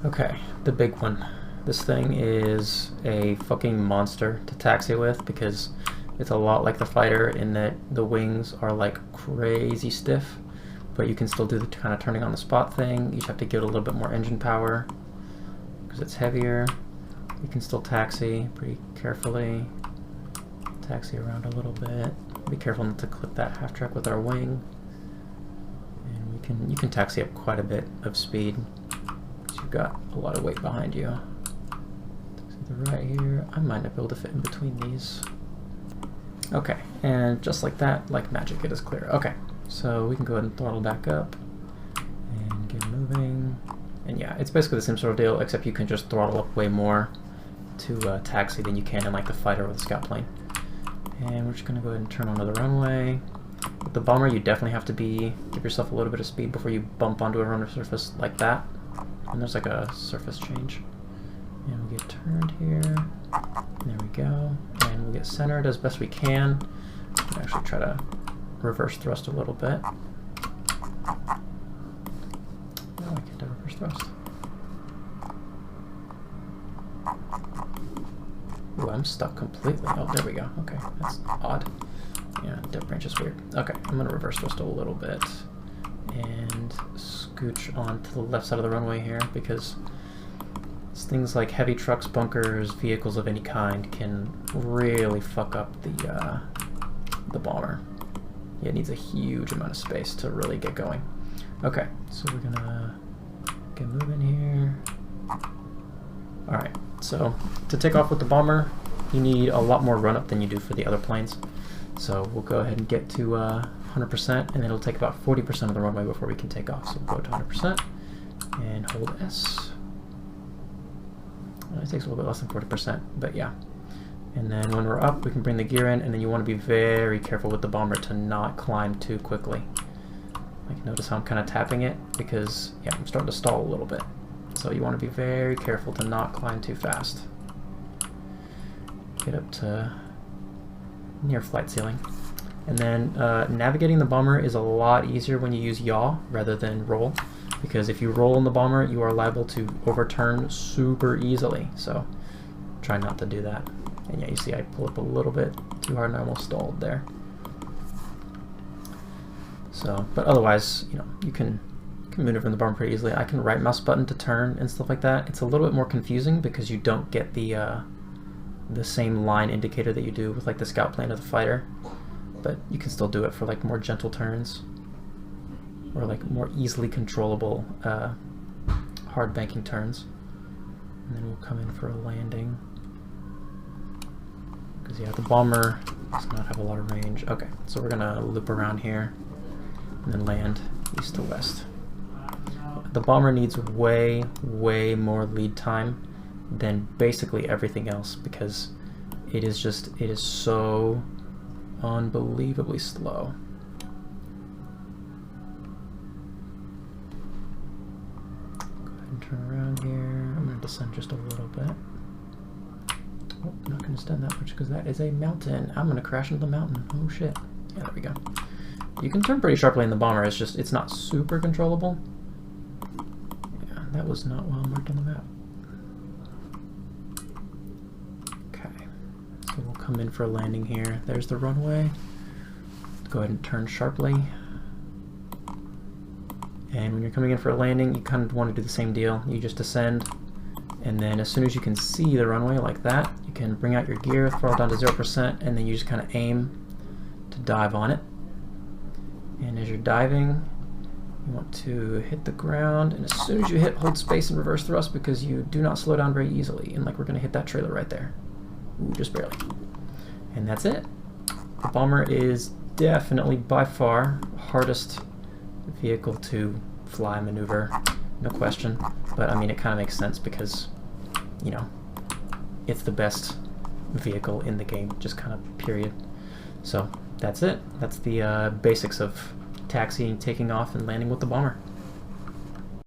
Okay, the big one. This thing is a fucking monster to taxi with because it's a lot like the fighter in that the wings are like crazy stiff, but you can still do the kind of turning on the spot thing. You just have to give it a little bit more engine power because it's heavier. You can still taxi pretty carefully. Taxi around a little bit. Be careful not to clip that half track with our wing. And you can taxi up quite a bit of speed. You've got a lot of weight behind you. To the right here, I might not be able to fit in between these. Okay, and just like that, like magic, it is clear. Okay, so we can go ahead and throttle back up and get moving. And yeah, it's basically the same sort of deal, except you can just throttle up way more to taxi than you can in like the fighter or the scout plane. And we're just gonna go ahead and turn onto the runway. With the bomber, you definitely have to give yourself a little bit of speed before you bump onto a runway surface like that. And there's like a surface change. And we'll get turned here. There we go. And we'll get centered as best we can. We'll actually try to reverse thrust a little bit. No, I can't do reverse thrust. Ooh, I'm stuck completely. Oh, there we go. Okay, that's odd. Yeah, dead branch is weird. Okay, I'm going to reverse thrust a little bit. And scooch on to the left side of the runway here because things like heavy trucks, bunkers, vehicles of any kind can really fuck up the bomber. Yeah, it needs a huge amount of space to really get going. Okay, so we're gonna get moving here. Alright, so to take off with the bomber, you need a lot more run-up than you do for the other planes. So we'll go ahead and get to 100%, and it'll take about 40% of the runway before we can take off. So we'll go to 100% and hold S. It takes a little bit less than 40%, but yeah. And then when we're up, we can bring the gear in, and then you want to be very careful with the bomber to not climb too quickly. Like, notice how I'm kind of tapping it, because, yeah, I'm starting to stall a little bit. So you want to be very careful to not climb too fast. Get up to near flight ceiling. And then navigating the bomber is a lot easier when you use yaw rather than roll, because if you roll in the bomber, you are liable to overturn super easily. So try not to do that. And yeah, you see I pull up a little bit too hard and I almost stalled there. So, but otherwise, you know, you can maneuver in the bomber pretty easily. I can right mouse button to turn and stuff like that. It's a little bit more confusing because you don't get the same line indicator that you do with like the scout plane or the fighter, but you can still do it for like more gentle turns or like more easily controllable hard banking turns. And then we'll come in for a landing because yeah, the bomber does not have a lot of range. Okay, so we're gonna loop around here and then land east to west. The bomber needs way more lead time than basically everything else because it is so unbelievably slow. Go ahead and turn around here. I'm going to descend just a little bit. Oh, I'm not going to descend that much because that is a mountain. I'm going to crash into the mountain. Oh shit. Yeah, there we go. You can turn pretty sharply in the bomber, it's not super controllable. Yeah, that was not well marked on the map. So we'll come in for a landing here. There's the runway. Go ahead and turn sharply. And when you're coming in for a landing, you kind of want to do the same deal. You just descend, and then as soon as you can see the runway like that, you can bring out your gear, throttle down to 0%, and then you just kind of aim to dive on it. And as you're diving, you want to hit the ground, and as soon as you hit, hold space and reverse thrust because you do not slow down very easily. And like we're going to hit that trailer right there. Ooh, just barely. And that's it. The bomber is definitely by far the hardest vehicle to fly, maneuver, no question. But I mean, it kind of makes sense because, you know, it's the best vehicle in the game, just kind of period. So that's it. That's the basics of taxiing, taking off, and landing with the bomber.